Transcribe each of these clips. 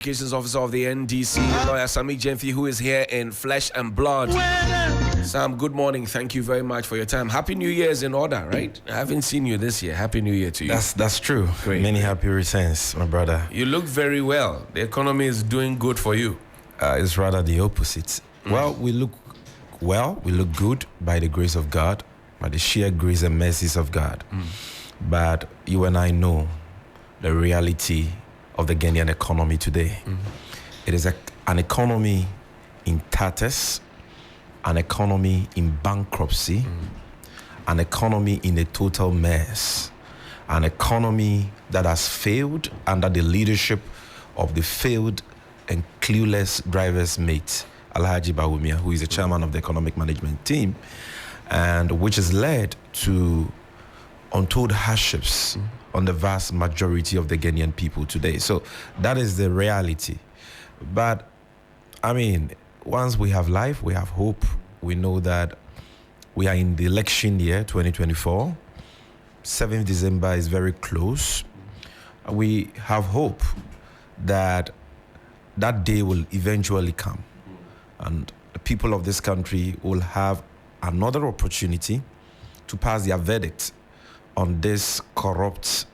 Communications Officer of the NDC, lawyer Sammy Gyamfi, who is here in flesh and blood. Sam, good morning. Thank you very much for your time. Happy New Year is in order, right? I haven't seen you this year. Happy New Year to you. That's true. Great. Many happy returns, my brother. You look very well. The economy is doing good for you. It's rather the opposite. Well, we look good by the grace of God, by the sheer grace and mercies of God. But you and I know the reality of the Ghanaian economy today. It is an economy in tatters, an economy in bankruptcy, an economy in a total mess, an economy that has failed under the leadership of the failed and clueless driver's mate, Alhaji Bawumia, who is the chairman of the economic management team, and which has led to untold hardships on the vast majority of the Ghanaian people today. So that is the reality. But I mean, once we have life, we have hope. We know that we are in the election year 2024. 7th December is very close. We have hope that that day will eventually come, and the people of this country will have another opportunity to pass their verdict on this corrupt,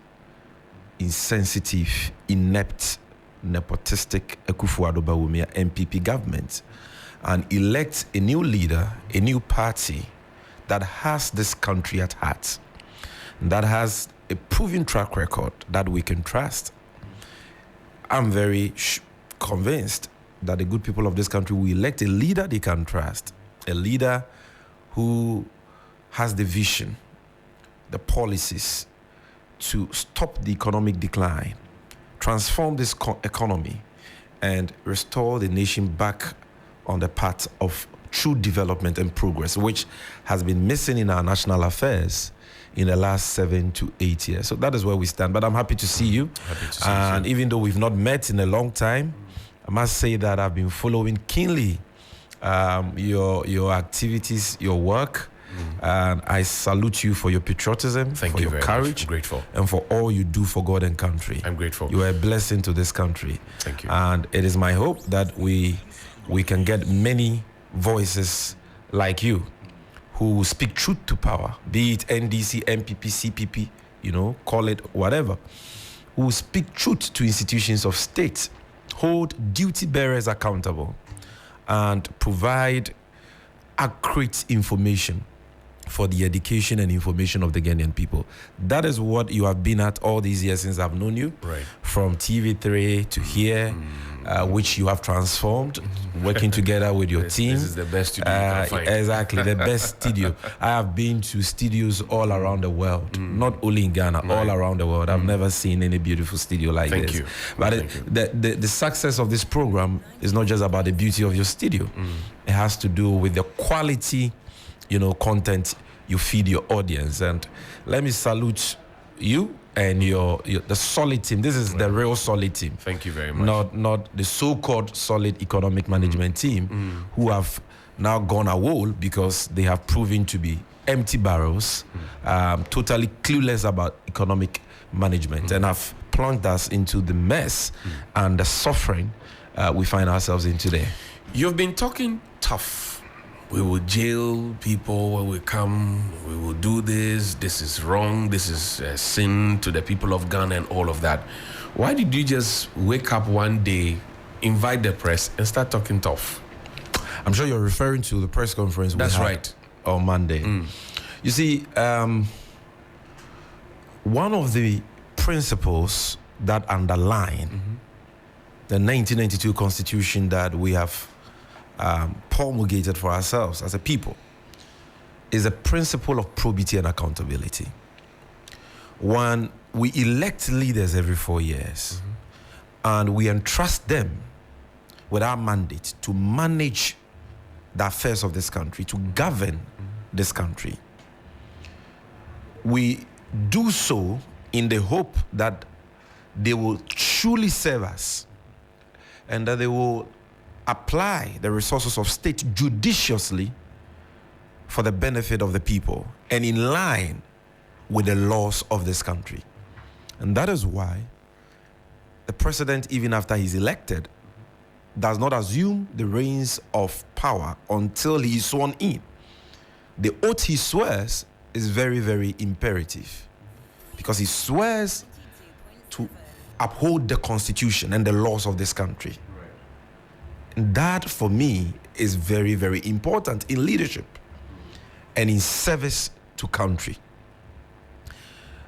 insensitive, inept, nepotistic Akufo-Addo Bawumia MPP government, and elect a new leader, a new party that has this country at heart, that has a proven track record that we can trust. I'm very convinced that the good people of this country will elect a leader they can trust, a leader who has the vision, the policies to stop the economic decline, transform this economy, and restore the nation back on the path of true development and progress, which has been missing in our national affairs in the last 7 to 8 years. So that is where we stand. But I'm happy to see you. Happy to see you. And even though we've not met in a long time, I must say that I've been following keenly your activities, your work. And I salute you for your patriotism, Thank for you your very courage, much. I'm grateful. and for all you do for God and country. I'm grateful. You are a blessing to this country. Thank you. And it is my hope that we can get many voices like you who speak truth to power, be it NDC, MPP, CPP, call it whatever, who speak truth to institutions of state, hold duty bearers accountable, and provide accurate information for the education and information of the Ghanaian people. That is what you have been at all these years since I've known you. Right. From TV3 to here, which you have transformed, working together with your team. This is the best studio you can find. Exactly, the best studio. I have been to studios all around the world, not only in Ghana, all around the world. I've never seen any beautiful studio like Thank this. you. But Thank you. the success of this program is not just about the beauty of your studio. It has to do with the quality content you feed your audience. And let me salute you and the solid team. This is the real solid team. Thank you very much. Not the so-called solid economic management team who have now gone AWOL because they have proven to be empty barrels, totally clueless about economic management, and have plunged us into the mess and the suffering we find ourselves in today. You've been talking tough. We will jail people when we come. We will do this. This is wrong. This is a sin to the people of Ghana and all of that. Why did you just wake up one day, invite the press, and start talking tough? I'm sure you're referring to the press conference That's we had right. on Monday. You see, one of the principles that underline the 1992 Constitution that we have promulgated for ourselves as a people is a principle of probity and accountability. One, we elect leaders every 4 years, and we entrust them with our mandate to manage the affairs of this country, to govern this country. We do so in the hope that they will truly serve us and that they will apply the resources of state judiciously for the benefit of the people and in line with the laws of this country. And that is why the president, even after he's elected, does not assume the reins of power until he is sworn in. The oath he swears is very, very imperative, because he swears to uphold the constitution and the laws of this country. And that, for me, is very, very important in leadership and in service to country.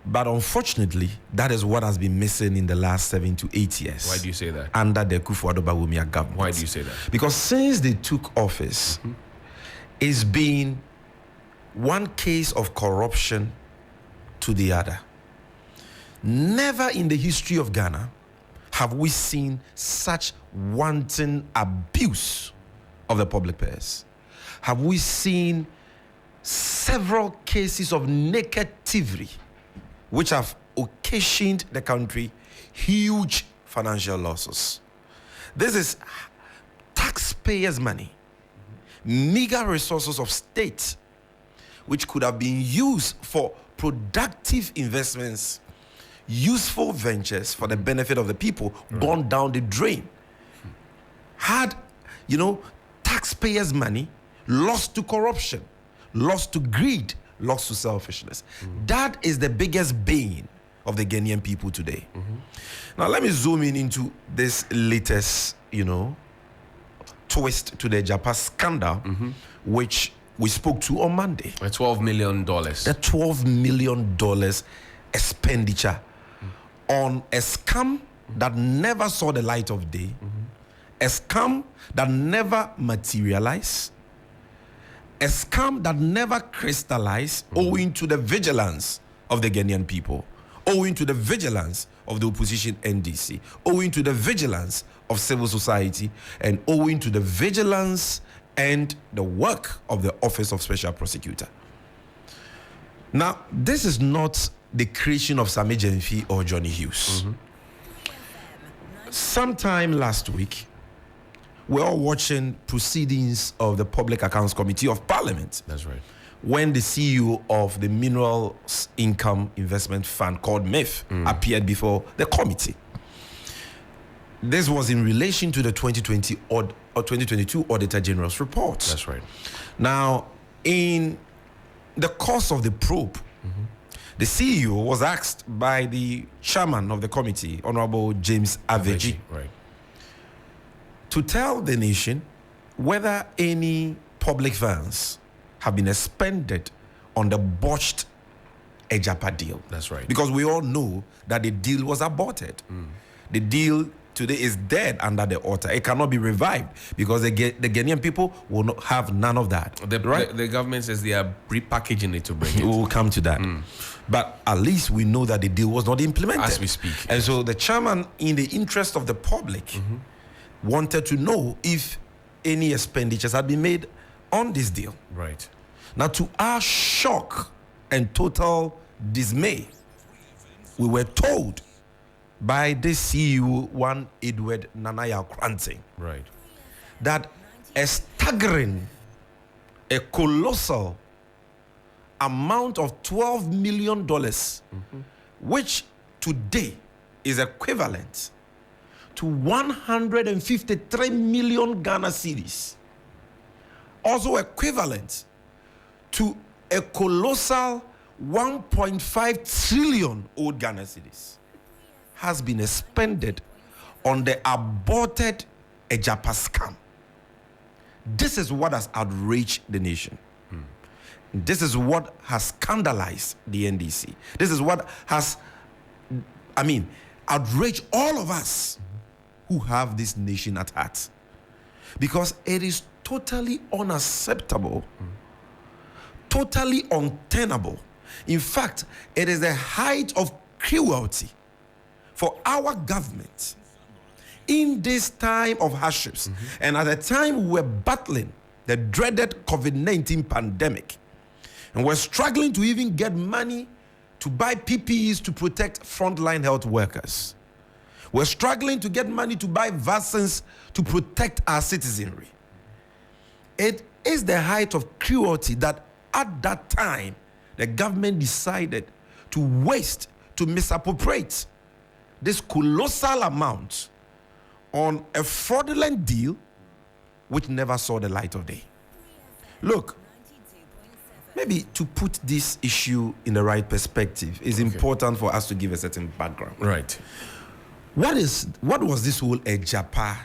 But unfortunately, that is what has been missing in the last 7 to 8 years. Why do you say that? Under the Kufuor Bawumia government. Why do you say that? Because since they took office, it's been one case of corruption to the other. Never in the history of Ghana have we seen such wanton abuse of the public purse. Have we seen several cases of naked thievery which have occasioned the country huge financial losses. This is taxpayers' money, meager resources of state, which could have been used for productive investments, useful ventures for the benefit of the people, gone down the drain. Had, taxpayers' money lost to corruption, lost to greed, lost to selfishness. That is the biggest bane of the Ghanaian people today. Now, let me zoom in into this latest, twist to the Japan scandal, which we spoke to on Monday. The $12 million. The $12 million expenditure on a scam that never saw the light of day, a scam that never materialized, a scam that never crystallized, owing to the vigilance of the Ghanaian people, owing to the vigilance of the opposition NDC, owing to the vigilance of civil society, and owing to the vigilance and the work of the Office of Special Prosecutor. Now, this is not the creation of Sammy Gyamfi or Johnny Hughes. Sometime last week, we're all watching proceedings of the Public Accounts Committee of Parliament. That's right. When the CEO of the Minerals Income Investment Fund, called MIF, appeared before the committee. This was in relation to the 2020 or 2022 Auditor General's report. That's right. Now, in the course of the probe, the CEO was asked by the chairman of the committee, Honorable James Aveji, Right. to tell the nation whether any public funds have been expended on the botched Ejapa deal. That's right. Because we all know that the deal was aborted. The deal today is dead under the altar. It cannot be revived because the Ghanaian people will not have none of that. The government says they are repackaging it to bring it. We will come to that. But at least we know that the deal was not implemented. As we speak. And so the chairman, in the interest of the public, wanted to know if any expenditures had been made on this deal. Right. Now, to our shock and total dismay, we were told by this CEO, one Edward Nanaya Kranting, Right. that a staggering, a colossal amount of $12 million, which today is equivalent to 153 million Ghana cedis, also equivalent to a colossal 1.5 trillion old Ghana cedis, has been expended on the aborted Ejapa scam. This is what has outraged the nation. This is what has scandalized the NDC. This is what has, outraged all of us who have this nation at heart. Because it is totally unacceptable, totally untenable. In fact, it is the height of cruelty for our government in this time of hardships, and at the time we were battling the dreaded COVID-19 pandemic, and we're struggling to even get money to buy PPEs to protect frontline health workers. We're struggling to get money to buy vaccines to protect our citizenry. It is the height of cruelty that at that time the government decided to waste, to misappropriate this colossal amount on a fraudulent deal which never saw the light of day. Look, maybe to put this issue in the right perspective is important for us to give a certain background. Right. What was this whole Ejapa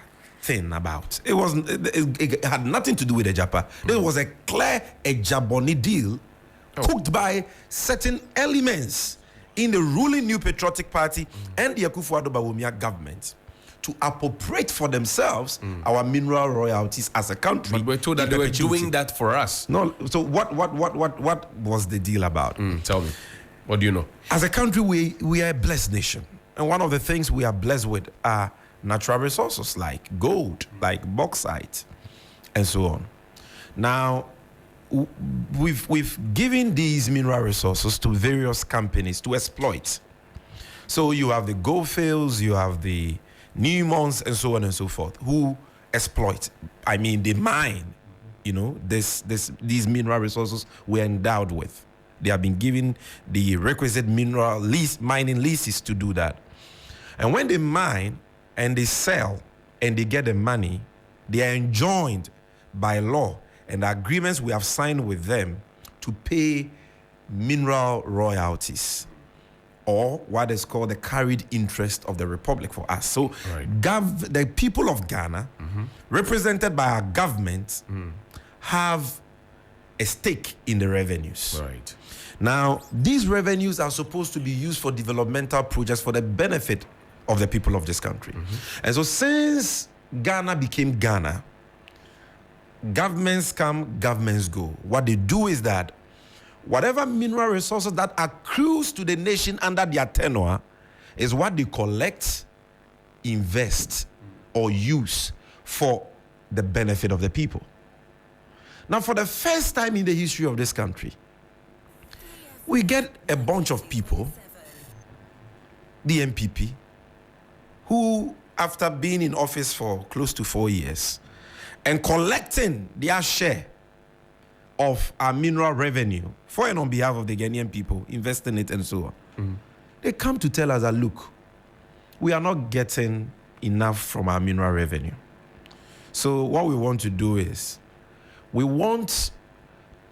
thing about? It had nothing to do with Ejapa. This was a clear Ejaboni deal cooked by certain elements in the ruling New Patriotic Party and the Akufo-Addo Bawumia government to appropriate for themselves our mineral royalties as a country. But we're told that they were doing that for us. No, so what was the deal about? Tell me. What do you know? As a country, we are a blessed nation. And one of the things we are blessed with are natural resources like gold, like bauxite, and so on. Now, we've given these mineral resources to various companies to exploit. So you have the gold fields, you have the Newmonts, and so on and so forth, who exploit. I mean, they mine. You know, these mineral resources we're endowed with. They have been given the requisite mining leases to do that. And when they mine and they sell and they get the money, they are enjoined by law and the agreements we have signed with them to pay mineral royalties, or what is called the carried interest of the republic for us. So the people of Ghana, represented by our government, have a stake in the revenues. Right. Now, these revenues are supposed to be used for developmental projects for the benefit of the people of this country. And so since Ghana became Ghana, governments come, governments go. What they do is that whatever mineral resources that accrues to the nation under their tenure is what they collect, invest, or use for the benefit of the people. Now, for the first time in the history of this country, we get a bunch of people, the MPP, who, after being in office for close to 4 years and collecting their share of our mineral revenue for and on behalf of the Ghanaian people, investing it and so on, they come to tell us that, look, we are not getting enough from our mineral revenue. So what we want to do is we want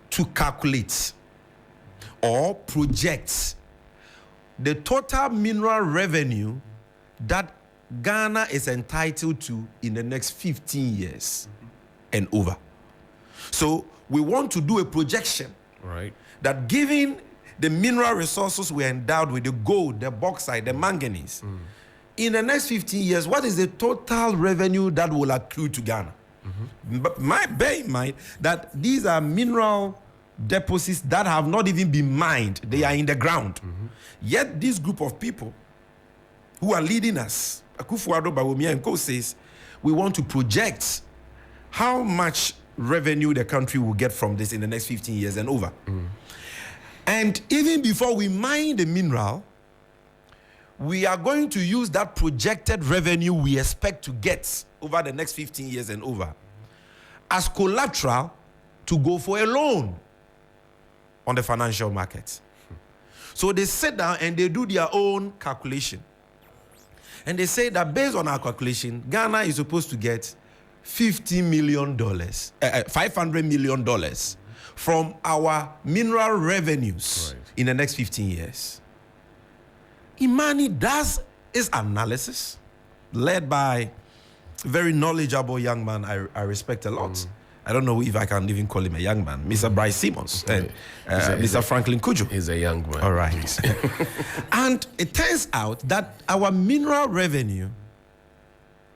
to calculate or project the total mineral revenue that Ghana is entitled to in the next 15 years and over. So we want to do a projection that, given the mineral resources we're endowed with, the gold, the bauxite, the manganese, in the next 15 years, what is the total revenue that will accrue to Ghana? But bear in mind that these are mineral deposits that have not even been mined. They are in the ground. Yet this group of people who are leading us, Akufo-Addo Bawumia and co, says, we want to project how much revenue the country will get from this in the next 15 years and over. And even before we mine the mineral, we are going to use that projected revenue we expect to get over the next 15 years and over as collateral to go for a loan on the financial markets. So they sit down and they do their own calculation. And they say that based on our calculation, Ghana is supposed to get $500 million from our mineral revenues in the next 15 years. Imani does his analysis, led by a very knowledgeable young man I respect a lot. I don't know if I can even call him a young man, Mr. Bryce Simmons, and Mr. Franklin Kujo. He's a young man. All right. And it turns out that our mineral revenue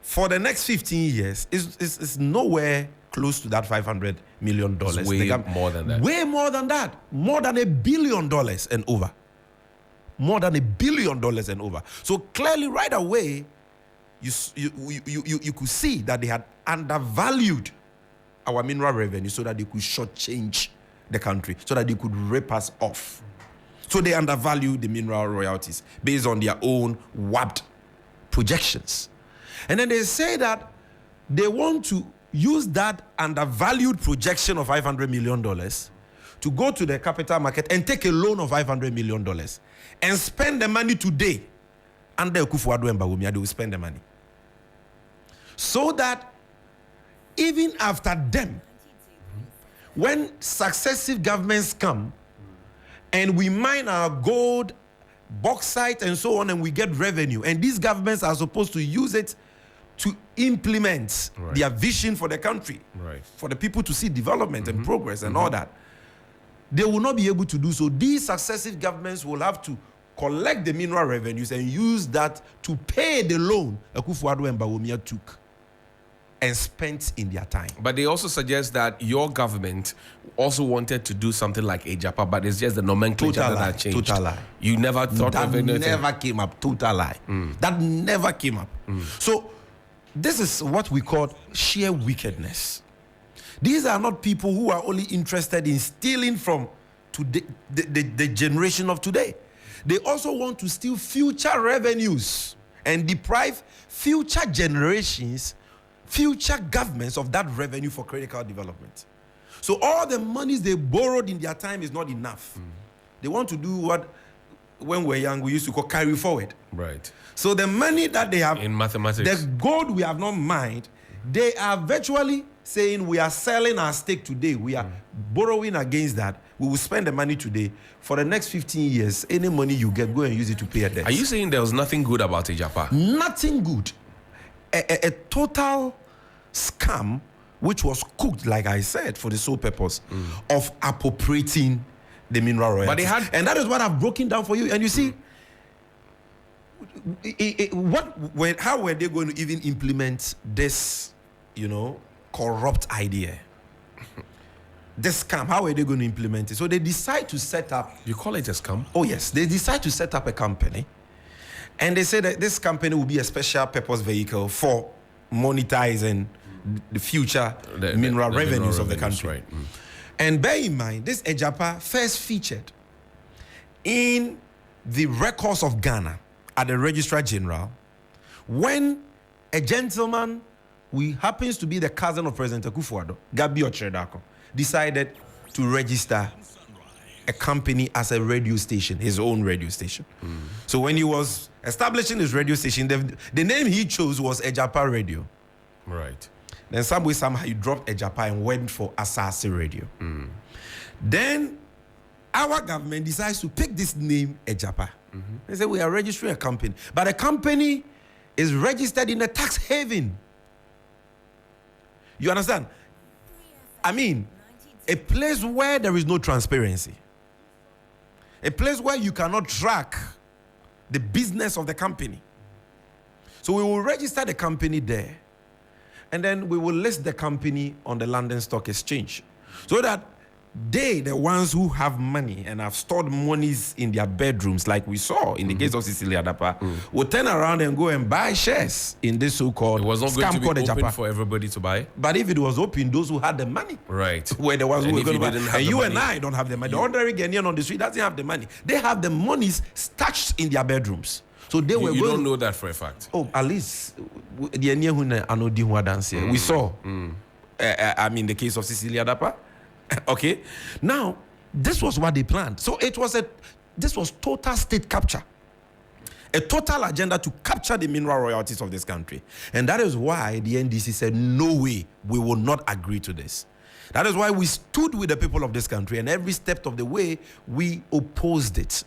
for the next 15 years is nowhere close to that $500 million. It's way more than that. Way more than that. More than $1 billion and over. More than $1 billion and over. So clearly, right away, you could see that they had undervalued our mineral revenue so that they could shortchange the country, so that they could rip us off. So they undervalued the mineral royalties based on their own warped projections. And then they say that they want to use that undervalued projection of $500 million to go to the capital market and take a loan of $500 million and spend the money today under Akufo-Addo and Bawumia, they will spend the money. So that even after them, when successive governments come and we mine our gold, bauxite, and so on, and we get revenue, and these governments are supposed to use it to implement their vision for the country, for the people to see development and progress and all that, they will not be able to do so. These successive governments will have to collect the mineral revenues and use that to pay the loan Akufo-Addo and Bawumia took and spent in their time. But they also suggest that your government also wanted to do something like Ejapa, but it's just the nomenclature that changed. Total lie. You never thought of anything? That never came up. Total lie. That never came up. So this is what we call sheer wickedness. These are not people who are only interested in stealing from today, the generation of today. They also want to steal future revenues and deprive future generations, future governments of that revenue for critical development. So all the monies they borrowed in their time is not enough. They want to do what, when we're young, we used to call carry forward. Right. So the money that they have, in mathematics, the gold we have not mined, they are virtually saying we are selling our stake today. We are borrowing against that. We will spend the money today. For the next 15 years, any money you get, go and use it to pay a debt. Are you saying there was nothing good about Ejapa? Nothing good. A total scam, which was cooked, like I said, for the sole purpose of appropriating the mineral royalties. But they had, and that is what I've broken down for you. And you see, how were they going to even implement this, corrupt idea? This scam, how are they going to implement it? So they decide to set up. You call it a scam? Oh, yes. They decide to set up a company. And they say that this company will be a special purpose vehicle for monetizing the future mineral revenues of the country. Right. And bear in mind, this Ejapa first featured in the records of Ghana at the Registrar General when a gentleman who happens to be the cousin of President Akufo-Addo, Gabi Ochredako, decided to register a company as a radio station, his own radio station. So when he was establishing his radio station, the name he chose was Ejapa Radio. Right. Then somehow he dropped Ejapa and went for Asase Radio. Then our government decides to pick this name Ejapa. They say we are registering a company, but the company is registered in a tax haven. You understand? I mean, a place where there is no transparency, a place where you cannot track the business of the company. So we will register the company there, and then we will list the company on the London Stock Exchange, so that they, the ones who have money and have stored monies in their bedrooms, like we saw in the case of Cecilia Adapa, will turn around and go and buy shares in this so-called scam. It was not going to be open Ejapa for everybody to buy. But if it was open, those who had the money, right, were the ones who were going to buy. And you and I don't have the money. The ordinary Ghanaian on the street doesn't have the money. They have the monies stashed in their bedrooms. So they were. You don't know that for a fact. Oh, at least the we saw. I mean, the case of Cecilia Adapa. Okay, now this was what they planned. So this was total state capture, a total agenda to capture the mineral royalties of this country, and that is why the NDC said, "No way, we will not agree to this." That is why we stood with the people of this country, and every step of the way we opposed it.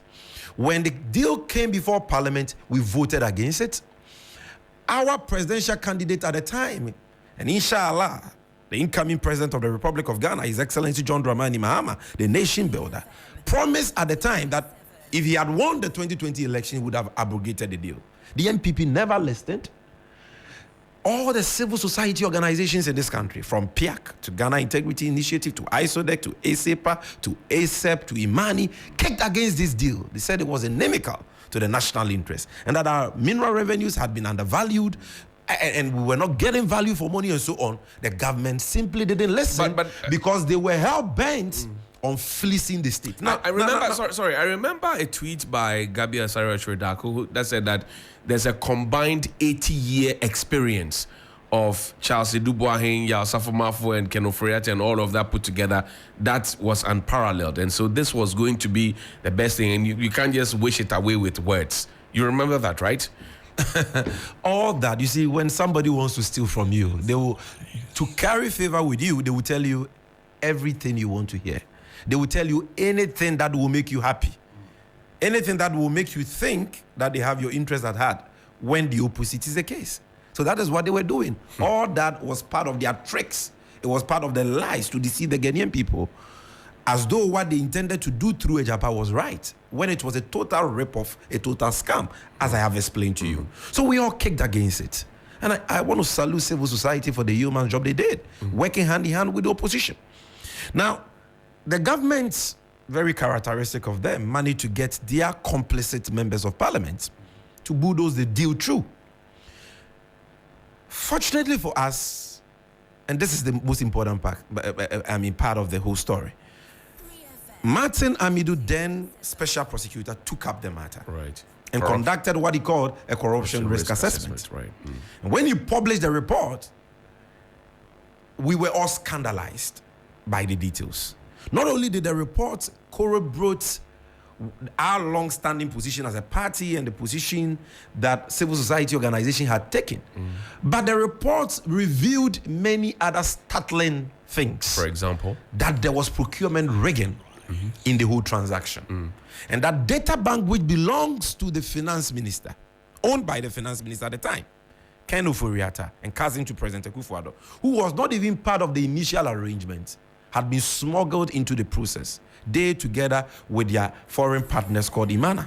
When the deal came before Parliament, we voted against it. Our presidential candidate at the time, and inshallah, the incoming president of the Republic of Ghana, His Excellency John Dramani Mahama, the nation builder, promised at the time that if he had won the 2020 election, he would have abrogated the deal. The NPP never listened. All the civil society organizations in this country, from PIAC to Ghana Integrity Initiative to ISODEC to ASEPA to ASEP to Imani, kicked against this deal. They said it was inimical to the national interest and that our mineral revenues had been undervalued, and we were not getting value for money and so on. The government simply didn't listen because they were hell-bent on fleecing the state. Now, I remember a tweet by Gabi Ochredako that said that there's a combined 80-year experience of Charles Edubuahin, Yasafo Mafo, and Ken Oforiatta and all of that put together that was unparalleled. And so this was going to be the best thing, and you can't just wish it away with words. You remember that, right? All that, you see, when somebody wants to steal from you, they will, to carry favor with you, they will tell you everything you want to hear. They will tell you anything that will make you happy. Anything that will make you think that they have your interest at heart, when the opposite is the case. So that is what they were doing. All that was part of their tricks. It was part of their lies to deceive the Ghanaian people, as though what they intended to do through Ejapa was right, when it was a total rip-off, a total scam, as I have explained to you. So we all kicked against it. And I want to salute civil society for the human job they did, working hand in hand with the opposition. Now, the government, very characteristic of them, managed to get their complicit members of parliament to bulldoze the deal through. Fortunately for us, and this is the most important part, part of the whole story, Martin Amidu, then special prosecutor, took up the matter. Right. And conducted what he called a corruption risk assessment. Right. And when he published the report, we were all scandalized by the details. Not only did the report corroborate our long-standing position as a party and the position that civil society organization had taken, but the report revealed many other startling things. For example? That there was procurement rigging in the whole transaction. And that data bank, which belongs to the finance minister, owned by the finance minister at the time, Ken Ofori-Atta, and cousin to President Akufo-Addo, who was not even part of the initial arrangement, had been smuggled into the process. They, together with their foreign partners called Imana.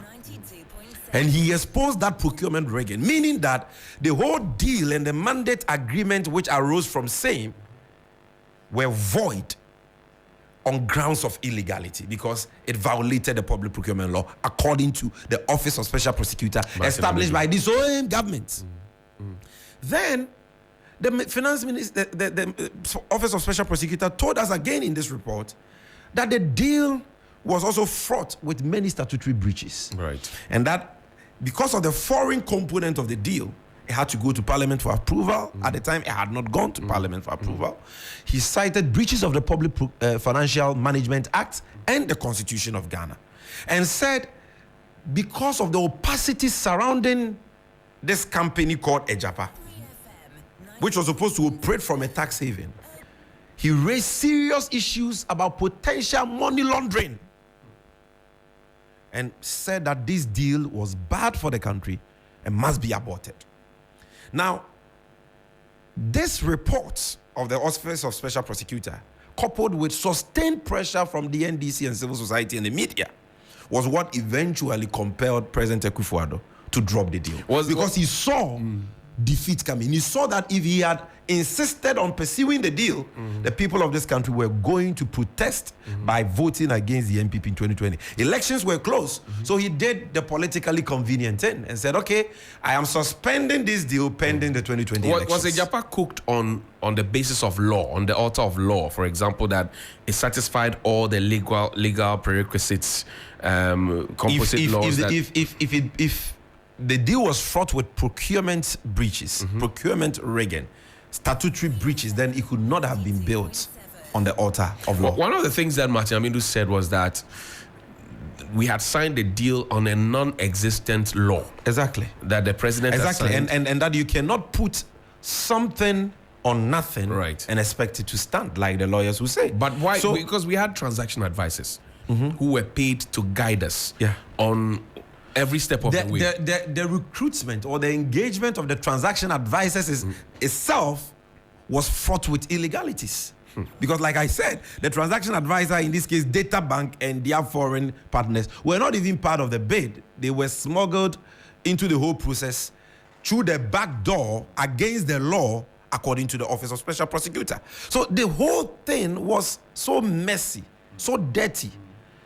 And he exposed that procurement rigging, meaning that the whole deal and the mandate agreement which arose from same were void on grounds of illegality, because it violated the public procurement law according to the Office of Special Prosecutor established by this same government. Then the finance minister, the Office of Special Prosecutor told us again in this report that the deal was also fraught with many statutory breaches. Right. And that because of the foreign component of the deal, it had to go to Parliament for approval. At the time, it had not gone to Parliament for approval. He cited breaches of the Public Financial Management Act and the Constitution of Ghana, and said because of the opacity surrounding this company called Ejapa, which was supposed to operate from a tax haven, he raised serious issues about potential money laundering and said that this deal was bad for the country and must be aborted. Now, this report of the Office of Special Prosecutor, coupled with sustained pressure from the NDC and civil society and the media, was what eventually compelled President Akufo-Addo to drop the deal. Because he saw defeat coming. He saw that if he had insisted on pursuing the deal, the people of this country were going to protest by voting against the NPP in 2020. Elections were close, so he did the politically convenient thing and said, okay, I am suspending this deal pending the 2020 elections. Was Ejapa cooked on the basis of law, on the altar of law, for example, that it satisfied all the legal prerequisites, composite laws? If the deal was fraught with procurement breaches, procurement rigging, statutory breaches, then it could not have been built on the altar of law. One of the things that Martin Amidu said was that we had signed a deal on a non-existent law. Exactly. That the president has signed. And that you cannot put something on nothing and expect it to stand, like the lawyers will say. But why? So, because we had transaction advisors who were paid to guide us on every step of the way. The recruitment or the engagement of the transaction advisors itself was fraught with illegalities. Because like I said, the transaction advisor, in this case, Data Bank and their foreign partners, were not even part of the bid. They were smuggled into the whole process through the back door against the law, according to the Office of Special Prosecutor. So the whole thing was so messy, so dirty,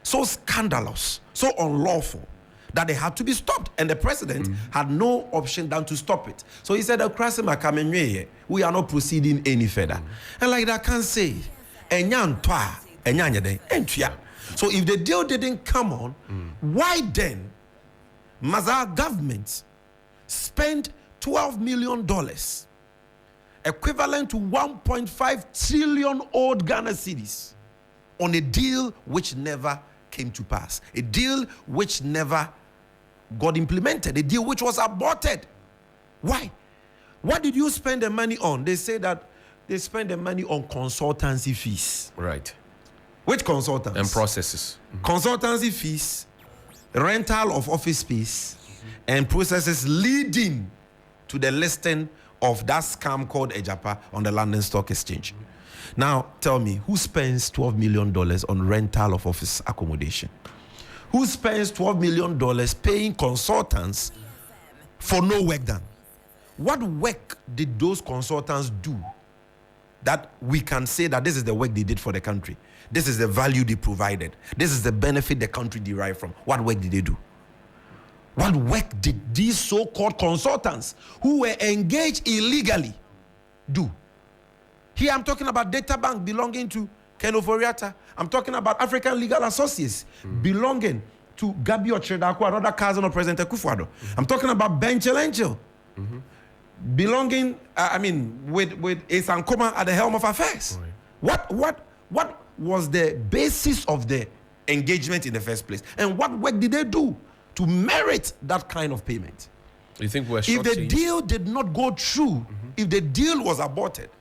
so scandalous, so unlawful, that they had to be stopped. And the president had no option than to stop it. So he said, we are not proceeding any further. And like that can say, so if the deal didn't come on, why then must our government spend $12 million, equivalent to 1.5 trillion old Ghana cedis, on a deal which never came to pass, a deal which never got implemented, a deal which was aborted. Why? What did you spend the money on? They say that they spend the money on consultancy fees. Right. Which consultants? And processes. Consultancy fees, rental of office space, and processes leading to the listing of that scam called Ejapa on the London Stock Exchange. Now, tell me, who spends $12 million on rental of office accommodation? Who spends $12 million paying consultants for no work done? What work did those consultants do that we can say that this is the work they did for the country? This is the value they provided. This is the benefit the country derived from. What work did they do? What work did these so-called consultants who were engaged illegally do? Here I'm talking about Data Bank belonging to Ken Oforiatta. I'm talking about African Legal Associates belonging to Gabi Ochredako, another cousin of President Akufo-Addo. I'm talking about Ben Chelenchil belonging, with Esan Koma at the helm of affairs. Right. What was the basis of the engagement in the first place? And what work did they do to merit that kind of payment? You think we're if the deal did not go through, if the deal was aborted,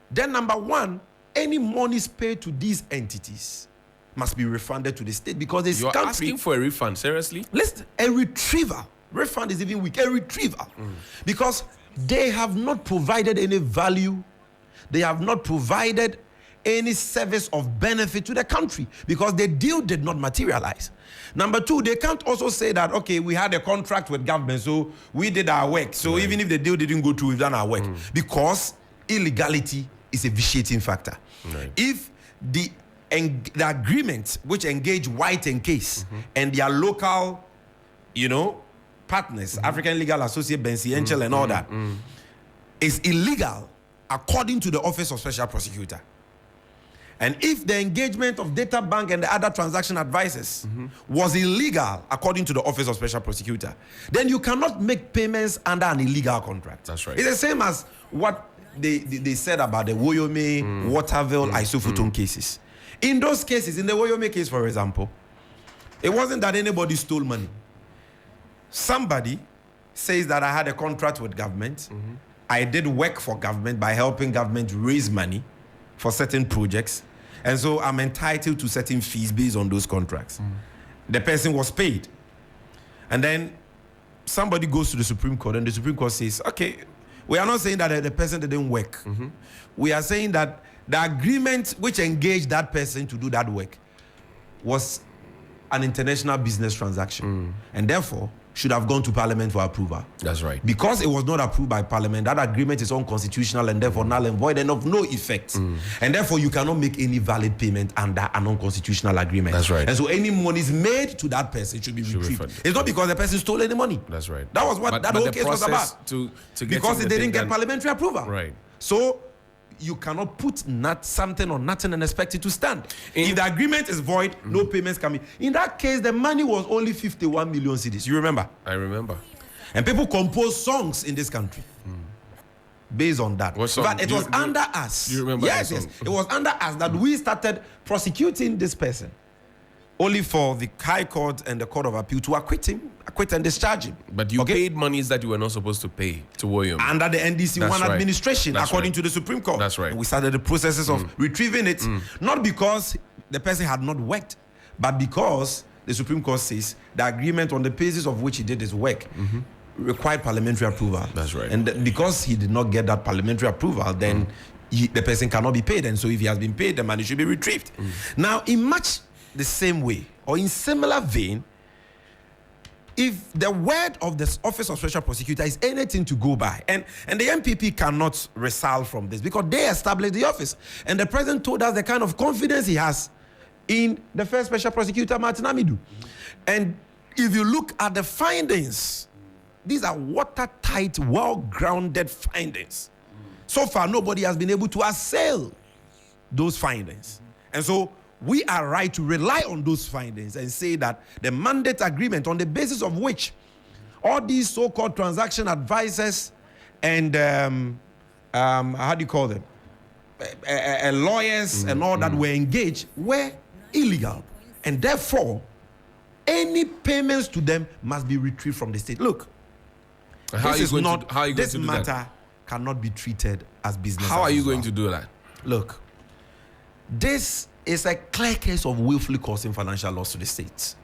then number one, any monies paid to these entities must be refunded to the state, because this You're country... asking for a refund, seriously? Listen, a retrieval. Refund is even weak. A retrieval. Because they have not provided any value. They have not provided any service of benefit to the country, because the deal did not materialize. Number two, they can't also say that, okay, we had a contract with government, so we did our work. So even if the deal didn't go through, we've done our work. Because illegality is a vitiating factor. Right. If the agreement which engage White and Case and their local, partners, African Legal Associate, Bensi Enchel and all that, is illegal according to the Office of Special Prosecutor. And if the engagement of Data Bank and the other transaction advisors was illegal according to the Office of Special Prosecutor, then you cannot make payments under an illegal contract. That's right. It's the same as what they said about the Woyome, Waterville, Isophoton cases. In those cases, in the Woyome case, for example, it wasn't that anybody stole money. Somebody says that I had a contract with government. I did work for government by helping government raise money for certain projects. And so I'm entitled to certain fees based on those contracts. The person was paid. And then somebody goes to the Supreme Court, and the Supreme Court says, okay, we are not saying that the person didn't work. We are saying that the agreement which engaged that person to do that work was an international business transaction. And therefore, should have gone to Parliament for approval. That's right. Because it was not approved by Parliament, that agreement is unconstitutional and therefore null and void and of no effect. And therefore, you cannot make any valid payment under an unconstitutional agreement. That's right. And so any monies made to that person should be retrieved. It's not because the person stole any money. That's right. That was what that whole case was about. To get because it didn't get parliamentary approval. Right. So you cannot put something on nothing and expect it to stand. If the agreement is void, no payments can be. In that case, the money was only 51 million cedis. You remember? I remember. And people compose songs in this country based on that. What song? But it was under us. You remember? Yes. It was under us that we started prosecuting this person, only for the High Court and the Court of Appeal to acquit and discharge him. But you paid monies that you were not supposed to pay to Woyome. Under the NDC-1 administration, according to the Supreme Court. That's right. And we started the processes of retrieving it, not because the person had not worked, but because the Supreme Court says the agreement on the basis of which he did his work required parliamentary approval. That's right. And because he did not get that parliamentary approval, then the person cannot be paid. And so if he has been paid, the money should be retrieved. Now, in much the same way, or in similar vein, if the word of the Office of Special Prosecutor is anything to go by, and the MPP cannot resile from this because they established the office, and the president told us the kind of confidence he has in the first Special Prosecutor, Martin Amidu. And if you look at the findings, these are watertight, well-grounded findings. So far, nobody has been able to assail those findings. And so we are right to rely on those findings and say that the mandate agreement on the basis of which all these so-called transaction advisors and how do you call them, lawyers and all that were engaged were illegal, and therefore Any payments to them must be retrieved from the state. Look, this matter cannot be treated as business. How are you going to do that? Look, this is a clear case of willfully causing financial loss to the states.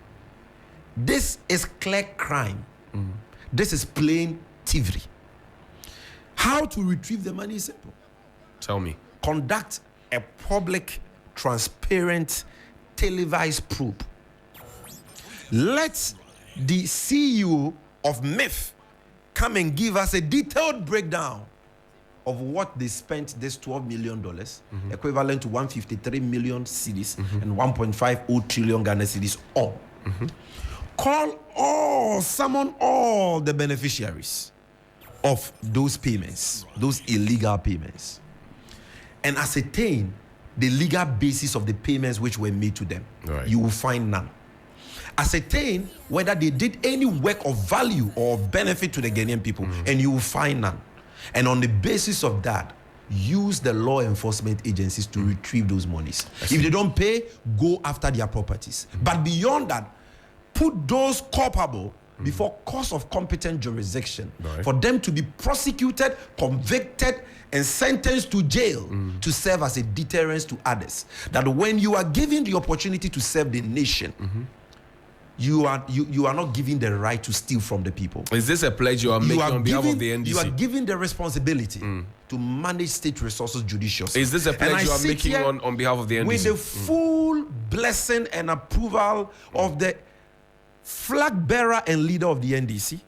This is clear crime. This is plain thievery. How to retrieve the money is simple. Tell me. Conduct a public, transparent, televised probe. Let the CEO of MIF come and give us a detailed breakdown of what they spent this $12 million, equivalent to 153 million cedis and 1.50 trillion Ghana cedis on. Summon all the beneficiaries of those payments, those illegal payments, and ascertain the legal basis of the payments which were made to them. Right. You will find none. Ascertain whether they did any work of value or benefit to the Ghanaian people, and you will find none. And on the basis of that, use the law enforcement agencies to retrieve those monies. If they don't pay, go after their properties. But beyond that, put those culpable before courts of competent jurisdiction for them to be prosecuted, convicted, and sentenced to jail to serve as a deterrence to others. That when you are given the opportunity to serve the nation, you are not given the right to steal from the people. Is this a pledge you are making on behalf of the NDC? You are given the responsibility to manage state resources judiciously. Is this a pledge you are making on behalf of the NDC? With the full blessing and approval of the flag bearer and leader of the NDC,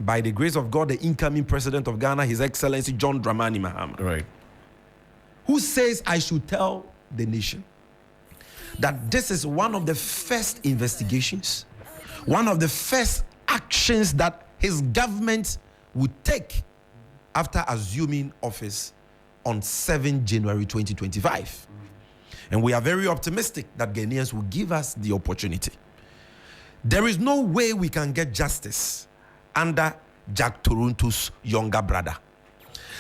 by the grace of God, the incoming president of Ghana, His Excellency John Dramani Mahama, right, who says I should tell the nation that this is one of the first investigations, one of the first actions that his government would take after assuming office on 7 January 2025. And we are very optimistic that Ghanaians will give us the opportunity. There is no way we can get justice under Jack Toronto's younger brother.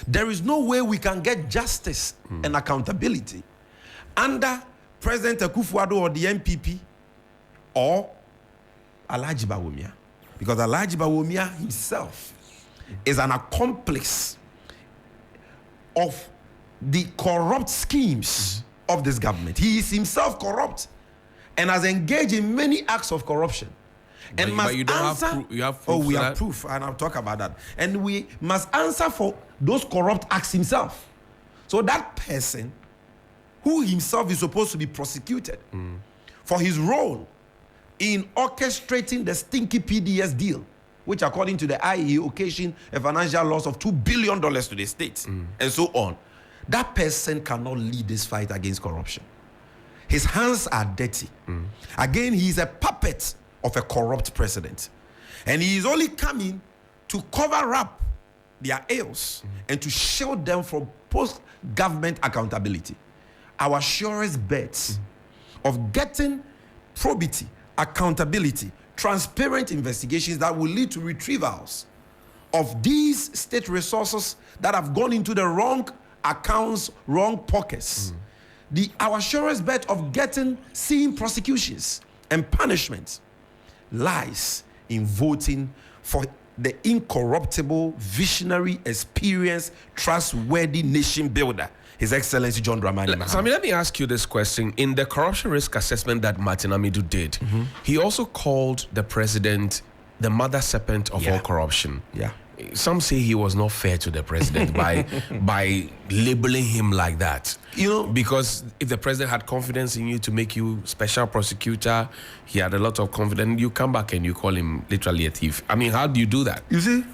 There is no way we can get justice and accountability under President Akufo-Addo or the NPP or Alhaji Bawumia. Because Alhaji Bawumia himself is an accomplice of the corrupt schemes of this government. He is himself corrupt and has engaged in many acts of corruption. And but you don't have proof. You have proof. We have proof, and I'll talk about that. And we must answer for those corrupt acts himself. So that person, who himself is supposed to be prosecuted for his role in orchestrating the stinky PDS deal, which according to the IEA occasioned a financial loss of $2 billion to the state, and so on. That person cannot lead this fight against corruption. His hands are dirty. Again, he is a puppet of a corrupt president. And he is only coming to cover up their ills and to shield them from post-government accountability. Our surest bets of getting probity, accountability, transparent investigations that will lead to retrievals of these state resources that have gone into the wrong accounts, wrong pockets. Our surest bet of seeing prosecutions and punishments lies in voting for the incorruptible, visionary, experienced, trustworthy nation builder, His Excellency John Dramani Mahama. Sammy, let me ask you this question. In the corruption risk assessment that Martin Amidu did, he also called the president the mother serpent of all corruption. Yeah. Some say he was not fair to the president by labeling him like that. You know, because if the president had confidence in you to make you special prosecutor, he had a lot of confidence. You come back and you call him literally a thief. I mean, how do you do that? You see,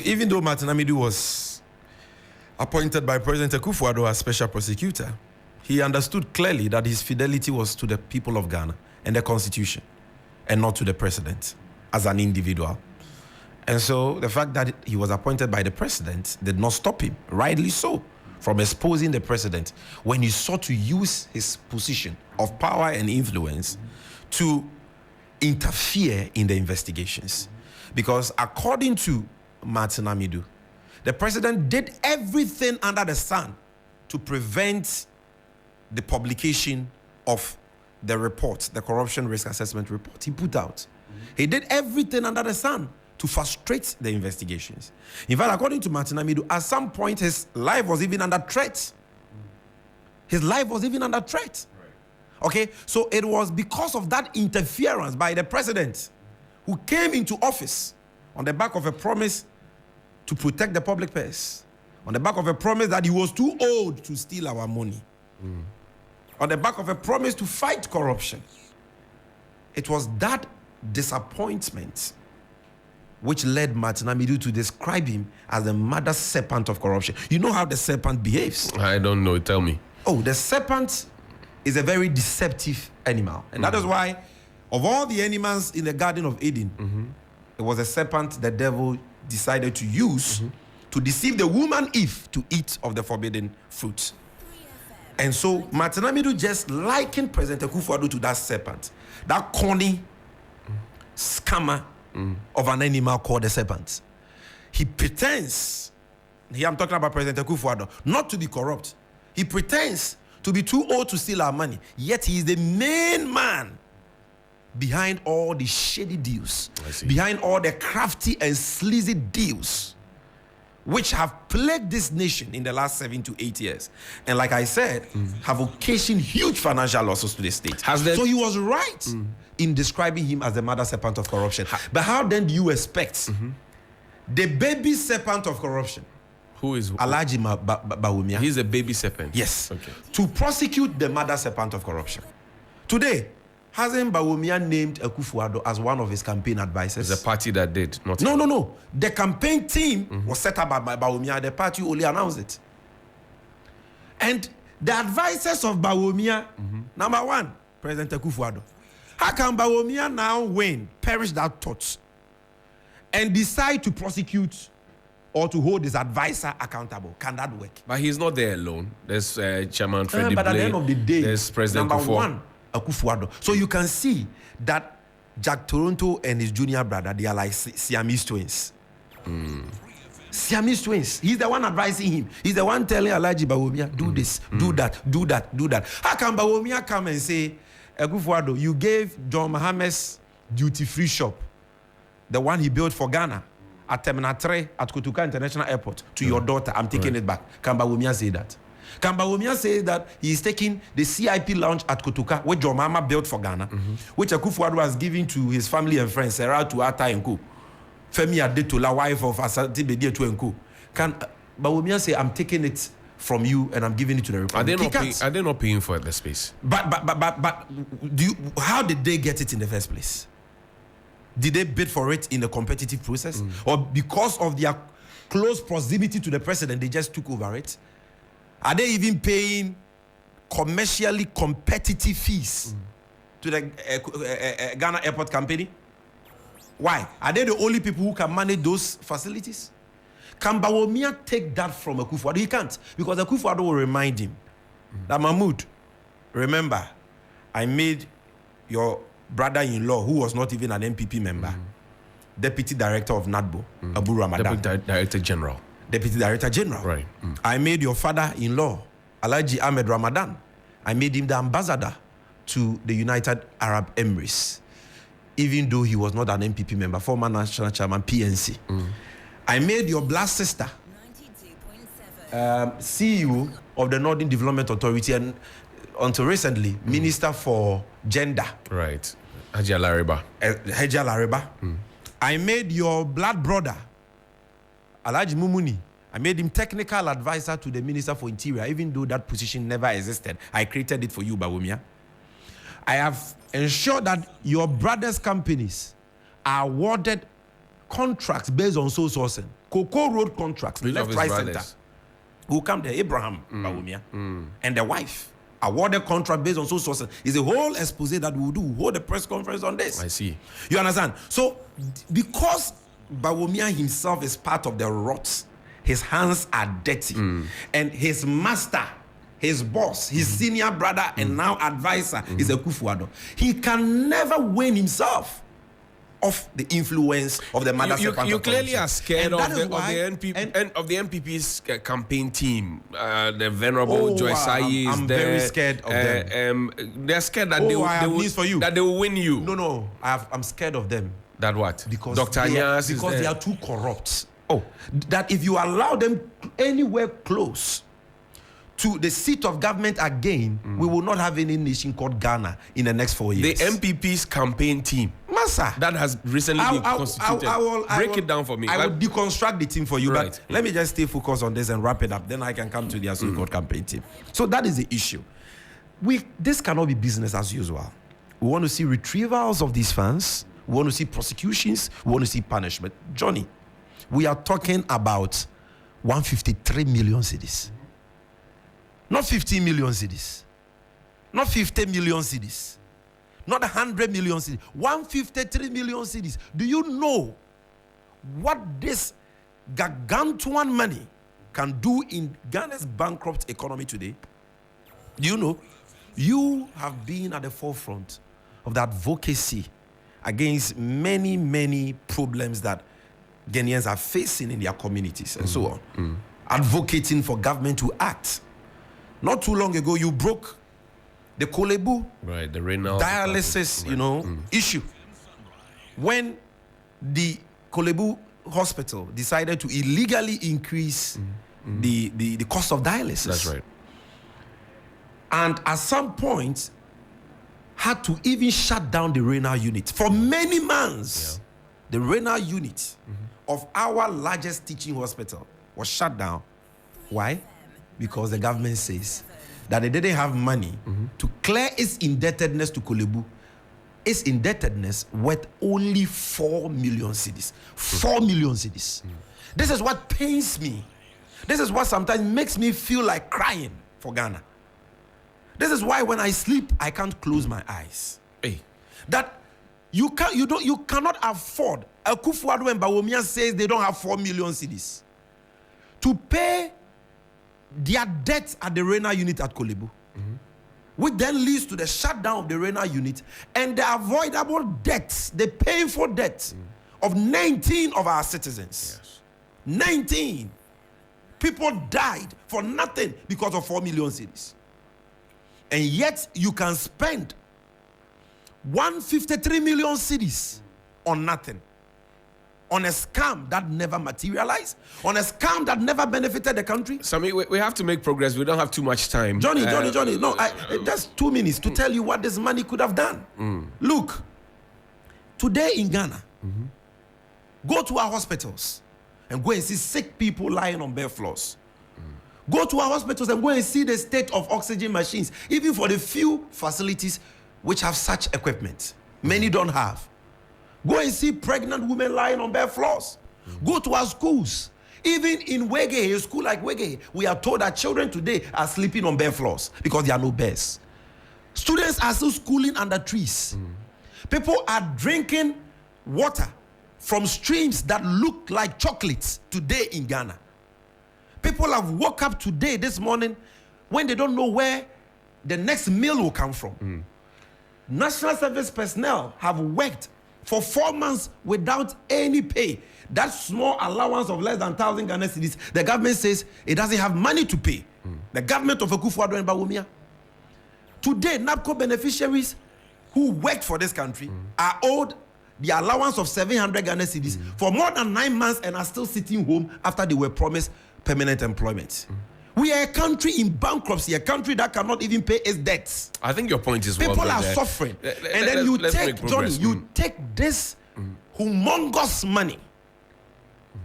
even though Martin Amidu was appointed by President Akufo-Addo as special prosecutor, he understood clearly that his fidelity was to the people of Ghana and the Constitution, and not to the president as an individual. And so the fact that he was appointed by the president did not stop him, rightly so, from exposing the president when he sought to use his position of power and influence to interfere in the investigations. Because according to Martin Amidu, the president did everything under the sun to prevent the publication of the report, the corruption risk assessment report he put out. He did everything under the sun to frustrate the investigations. In fact, according to Martin Amidu, at some point his life was even under threat. His life was even under threat. Okay, so it was because of that interference by the president who came into office on the back of a promise to protect the public purse, on the back of a promise that he was too old to steal our money, on the back of a promise to fight corruption. It was that disappointment which led Martin Amidu to describe him as the mother serpent of corruption. You know how the serpent behaves? I don't know. Tell me. Oh, the serpent is a very deceptive animal. And that is why, of all the animals in the Garden of Eden, it was a serpent the devil decided to use to deceive the woman Eve to eat of the forbidden fruit. And so Martin Amidu just likened President Akufo-Addo to that serpent, that corny scammer of an animal called the serpent. He pretends, here I'm talking about President Akufo-Addo, not to be corrupt. He pretends to be too old to steal our money, yet he is the main man behind all the shady deals, behind all the crafty and sleazy deals which have plagued this nation in the last 7 to 8 years. And like I said, have occasioned huge financial losses to the state. So he was right in describing him as the mother serpent of corruption. But how then do you expect the baby serpent of corruption, who is Alhaji Bawumia? He's a baby serpent. Yes. Okay. To prosecute the mother serpent of corruption. Today, hasn't Bawumia named Akufo-Addo as one of his campaign advisors? It's a party that did. Not No. The campaign team was set up by Bawumia. The party only announced it. And the advisors of Bawumia, number one, President Akufo-Addo. How can Bawumia now perish that thought, and decide to prosecute or to hold his advisor accountable? Can that work? But he's not there alone. There's Chairman Freddie But at the end of the day, there's President number one, Akufo-Addo. So you can see that Jack Toronto and his junior brother, they are like Siamese twins. Siamese twins. He's the one advising him. He's the one telling Alhaji Bawumia, do this, do that. How can Bawumia come and say, Akufo-Addo, you gave John Mohammed's duty-free shop, the one he built for Ghana, at Terminal 3 at Kotoka International Airport, to your daughter? I'm taking it back. Can Bawumia say that? Can Bawumia say that he is taking the CIP lounge at Kotoka, which John Mahama built for Ghana, which Akufo-Addo has given to his family and friends, Sarah Tuata and Co, Femi Adetola, wife of Asante Bedietu and Co? Can Bawumia say, I'm taking it from you and I'm giving it to the Republic? Are they not paying for the space? But how did they get it in the first place? Did they bid for it in a competitive process? Or because of their close proximity to the president, they just took over it? Are they even paying commercially competitive fees to the Ghana Airport Company? Why? Are they the only people who can manage those facilities? Can Bawumia take that from Akufo-Addo? He can't, because Akufo-Addo will remind him that, Mahmoud, remember, I made your brother-in-law, who was not even an MPP member, Deputy Director of NADBO, Abu Ramadan. Deputy Director General. Right. I made your father-in-law, Alhaji Ahmed Ramadan, I made him the ambassador to the United Arab Emirates, even though he was not an MPP member, former national chairman, PNC. I made your black sister CEO of the Northern Development Authority, and until recently, Minister for Gender. Right. Haji Alariba. I made your blood brother, Alhaji Mumuni, I made him technical advisor to the Minister for Interior, even though that position never existed. I created it for you, Bawumia. I have ensured that your brother's companies are awarded contracts based on sole sourcing. Cocoa Road contracts, left, right, center. Who come there? Abraham Bawumia and the wife. Awarded contract based on sole sourcing. It's a whole expose that we will do. We'll hold a press conference on this. I see. You understand? So, because Bawumia himself is part of the rot, his hands are dirty. And his master, his boss, his senior brother, and now advisor is Akufo-Addo. He can never win himself off the influence of the mother serpent. You clearly are scared of the NPP's NPP's campaign team. The venerable Joyce Ayi is I'm there. very scared of them. They're scared that they will win you. No, I'm scared of them. That what? Because Dr. Anyas is there. they are too corrupt. That if you allow them anywhere close to the seat of government again, we will not have any nation called Ghana in the next 4 years. The MPP's campaign team that has recently been constituted. Break it down for me. I will deconstruct the team for you, Right. but let me just stay focused on this and wrap it up. Then I can come to the so-called campaign team. So that is the issue. This cannot be business as usual. We want to see retrievals of these funds. We want to see prosecutions. We want to see punishment. Johnny, we are talking about 153 million cedis. Not 15 million cedis. Not 50 million cedis. Not 100 million cedis. 153 million cedis. Do you know what this gargantuan money can do in Ghana's bankrupt economy today? Do you know? You have been at the forefront of the advocacy against many, many problems that Ghanaians are facing in their communities and so on. Advocating for government to act. Not too long ago, you broke the Kolebu the renal dialysis, issue. When the Kolebu hospital decided to illegally increase the cost of dialysis. That's right. And at some point, had to even shut down the renal unit. For many months, the renal unit of our largest teaching hospital was shut down. Why? Because the government says that they didn't have money to clear its indebtedness to Kolebu. Its indebtedness worth only 4 million cedis. 4 million cedis. This is what pains me. This is what sometimes makes me feel like crying for Ghana. This is why when I sleep, I can't close my eyes. That you cannot afford. Akufo-Addo and Bawumia says they don't have 4 million cedis to pay their debt at the renal unit at Kolebu, which then leads to the shutdown of the renal unit and the avoidable debts, the painful debts of 19 of our citizens. 19 people died for nothing because of 4 million cedis. And yet you can spend 153 million cedis on nothing. On a scam that never materialized, on a scam that never benefited the country. Sammy, we have to make progress. We don't have too much time. Johnny. No, just 2 minutes to tell you what this money could have done. Look, today in Ghana, go to our hospitals and go and see sick people lying on bare floors. Go to our hospitals and go and see the state of oxygen machines, even for the few facilities which have such equipment. Many don't have. Go and see pregnant women lying on bare floors. Go to our schools. Even in Wege, a school like Wege, we are told that children today are sleeping on bare floors because there are no beds. Students are still schooling under trees. People are drinking water from streams that look like chocolates today in Ghana. People have woke up today, this morning, when they don't know where the next meal will come from. National service personnel have worked for 4 months without any pay. That small allowance of less than 1,000 Ghana cedis, the government says it doesn't have money to pay. The government of Akufo-Addo and Bawumia. Today, NAPCO beneficiaries who worked for this country are owed the allowance of 700 Ghana cedis for more than 9 months and are still sitting home after they were promised permanent employment. We are a country in bankruptcy, a country that cannot even pay its debts. I think your point is people are suffering. And then you take, Johnny, you take this humongous money,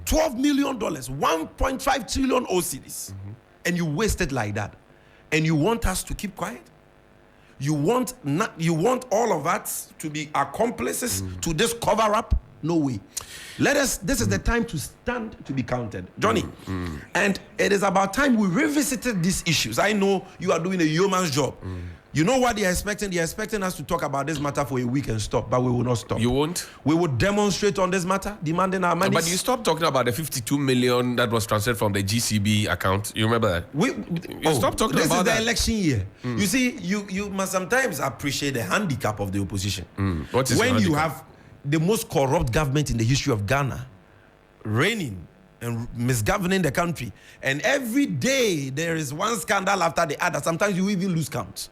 $12 million, 1.5 trillion OCDs, and you waste it like that. And you want us to keep quiet? You want all of us to be accomplices to this cover up? No way. This is the time to stand to be counted. Johnny, and it is about time we revisited these issues. I know you are doing a yeoman's job. You know what they're expecting? They're expecting us to talk about this matter for a week and stop, but we will not stop. You won't? We will demonstrate on this matter, demanding our money. But you stopped talking about the 52 million that was transferred from the GCB account. You remember that? You stopped talking about that. This is the election year. You see, you must sometimes appreciate the handicap of the opposition. What is when the you handicap? have the most corrupt government in the history of Ghana, reigning and misgoverning the country. And every day there is one scandal after the other. Sometimes you even lose count.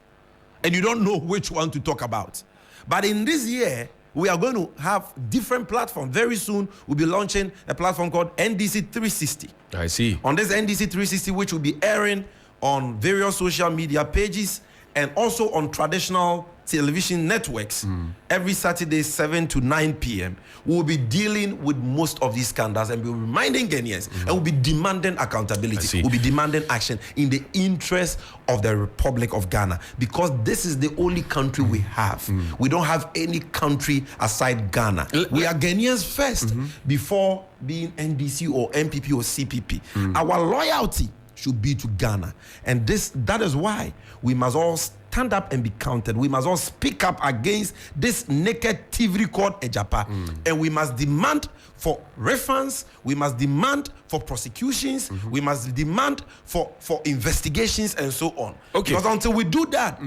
And you don't know which one to talk about. But in this year, we are going to have different platforms. Very soon, we'll be launching a platform called NDC 360. I see. On this NDC 360, which will be airing on various social media pages and also on traditional television networks every Saturday, 7 to 9 p.m. We'll be dealing with most of these scandals and we'll be reminding Ghanaians and we'll be demanding accountability. We'll be demanding action in the interest of the Republic of Ghana, because this is the only country we have. We don't have any country aside Ghana. We are Ghanaians first before being NDC or MPP or CPP. Our loyalty should be to Ghana. And that is why we must all stand up and be counted. We must all speak up against this naked thievery called Ejapa. And we must demand for refunds. We must demand for prosecutions. We must demand for investigations and so on. Okay. Because until we do that,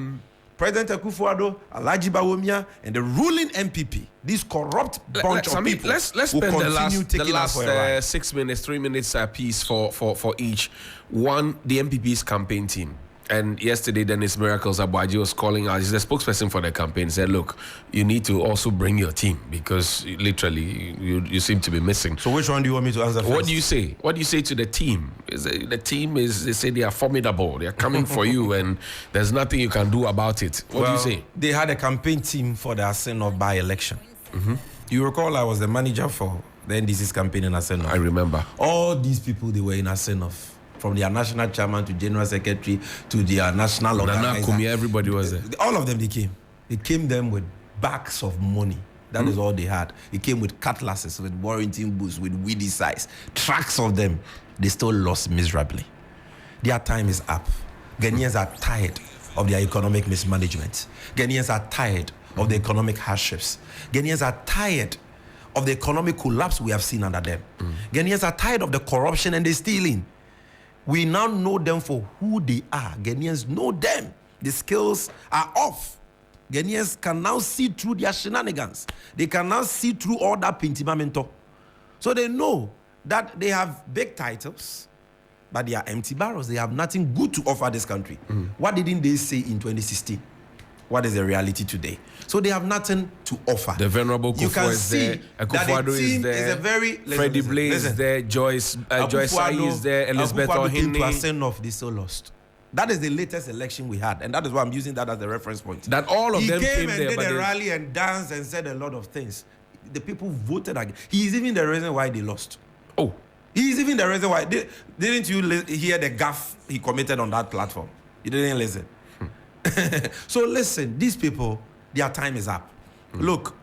President Akufo-Addo, Alhaji Bawumia, and the ruling MPP, this corrupt bunch of people, let's spend the last 6 minutes, 3 minutes apiece for each. One, the MPP's campaign team. And yesterday, Dennis Miracles Abuaji was calling out. He's the spokesperson for the campaign. He said, look, you need to also bring your team, because literally you seem to be missing. So which one do you want me to answer first? What do you say? What do you say to the team? The team they say they are formidable. They are coming for you and there's nothing you can do about it. What do you say? They had a campaign team for the Aseno by-election. You recall I was the manager for the NDC's campaign in Aseno. I remember. All these people, they were in Aseno. From their national chairman to general secretary to their national organizer. Everybody was there. All of them, they came. They came them with bags of money. That is all they had. It came with cutlasses, with warranting boots, with weedy size. Tracks of them. They still lost miserably. Their time is up. Ghanaians are tired of their economic mismanagement. Ghanaians are tired of the economic hardships. Ghanaians are tired of the economic collapse we have seen under them. Ghanaians are tired of the corruption and the stealing. We now know them for who they are. Ghanaians know them. The skills are off. Ghanaians can now see through their shenanigans. They can now see through all that pintimamento. So they know that they have big titles, but they are empty barrels. They have nothing good to offer this country. What didn't they say in 2016? What is the reality today? So they have nothing to offer. The Venerable Kufuor is there. Akufo-Addo is there. Freddie Blaze is there. Joyce Ayi is there. Elizabeth Ohini. They still lost. That is the latest election we had, and that is why I'm using that as the reference point. That all of them came and there, did a rally and danced and said a lot of things. The people voted again. He is even the reason why they lost. Oh, he is even the reason why. Didn't you hear the gaffe he committed on that platform? You didn't listen. So listen, these people, their time is up. Look,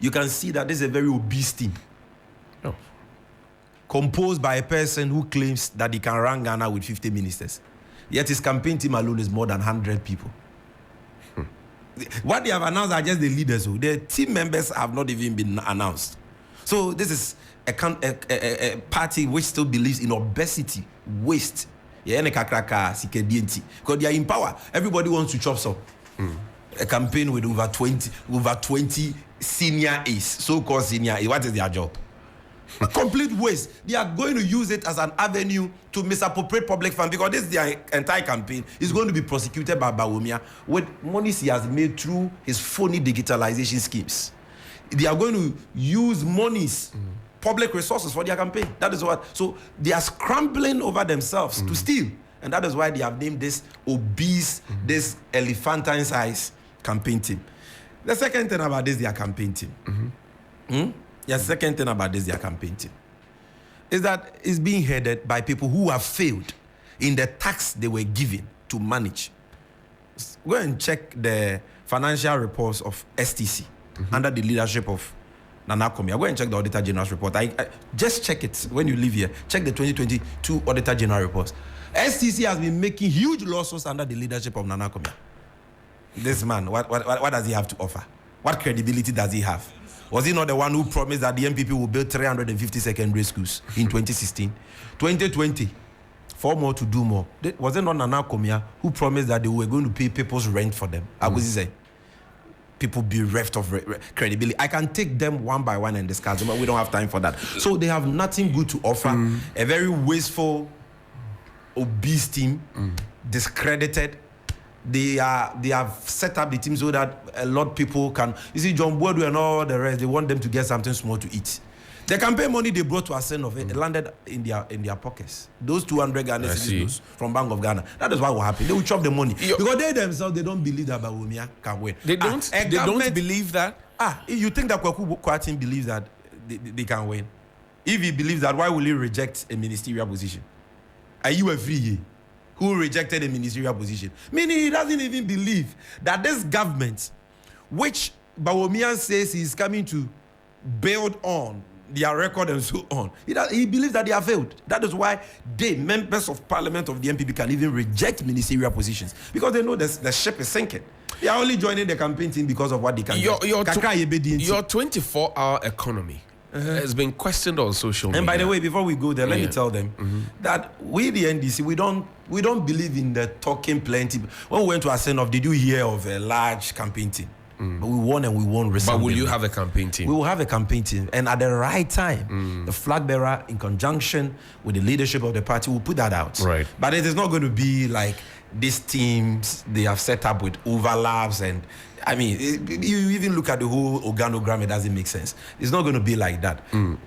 you can see that this is a very obese team. Oh. Composed by a person who claims that he can run Ghana with 50 ministers. Yet his campaign team alone is more than 100 people. What they have announced are just the leaders. The team members have not even been announced. So this is a party which still believes in obesity, waste. Because they are in power. Everybody wants to chop some. A campaign with over 20 senior A's, so-called senior A's. What is their job? A complete waste. They are going to use it as an avenue to misappropriate public funds, because this their entire campaign is going to be prosecuted by Bawumia with money he has made through his phony digitalization schemes. They are going to use monies, public resources for their campaign. That is what. So they are scrambling over themselves to steal. And that is why they have named this obese, this elephantine size campaign team. The second thing about this, their campaign team. The second thing about this, their campaign team, is that it's being headed by people who have failed in the tax they were given to manage. Go and check the financial reports of STC under the leadership of Nana Komia. Go and check the Auditor General's report. I just check it when you leave here. Check the 2022 Auditor General reports. STC has been making huge losses under the leadership of Nana Komia. This man, what does he have to offer? What credibility does he have? Was he not the one who promised that the MPP will build 350 secondary schools in 2016? 2020, 4 more to do more. Was it not Nana Komia who promised that they were going to pay people's rent for them? Aguzi said. people bereft of credibility. I can take them one by one and discuss them, but we don't have time for that. So they have nothing good to offer. A very wasteful, obese team, discredited. They have set up the team so that a lot of people can. You see, John Boadu and all the rest, they want them to get something small to eat. The campaign money they brought to Ascend of it landed in their pockets. Those 200 Ghana citizens from Bank of Ghana. That is what will happen. They will chop the money because they themselves they don't believe that Bawumia can win. They don't. They don't believe that. You think that Kwaku Kwarteng believes that they can win? If he believes that, why will he reject a ministerial position? Are you a free who rejected a ministerial position? Meaning he doesn't even believe that this government, which Bawumia says he is coming to build on their record and so on. He believes that they have failed. That is why they, members of parliament of the NPP, can even reject ministerial positions because they know the ship is sinking. They are only joining the campaign team because of what they can do. Your 24-hour economy has been questioned on social media. And by the way, before we go there, let me tell them that we, the NDC, we don't believe in the talking plenty. When we went to Ascend of, did you hear of a large campaign team? But we won and we won't resign. But will you have a campaign team? We will have a campaign team. And at the right time, the flag bearer, in conjunction with the leadership of the party, will put that out. Right. But it is not going to be like these teams they have set up with overlaps. And I mean, you even look at the whole organogram, it doesn't make sense. It's not going to be like that.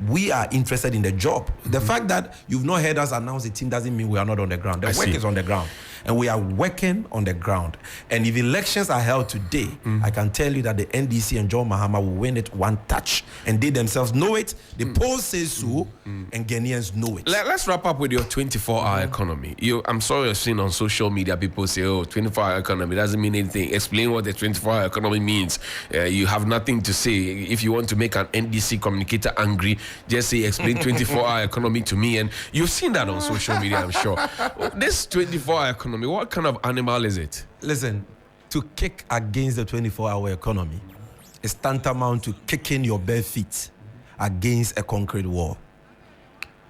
We are interested in the job. The fact that you've not heard us announce the team doesn't mean we are not on the ground. The work is on the ground. And we are working on the ground. And if elections are held today, I can tell you that the NDC and John Mahama will win it one touch. And they themselves know it. The polls say so, and Ghanaians know it. Let's wrap up with your 24-hour economy. I'm sorry you're seeing on social media people say, 24-hour economy doesn't mean anything. Explain what the 24-hour economy means. You have nothing to say. If you want to make an NDC communicator angry, just say, explain 24-hour economy to me. And you've seen that on social media, I'm sure. This 24-hour economy, what kind of animal is it? Listen, to kick against the 24-hour economy is tantamount to kicking your bare feet against a concrete wall.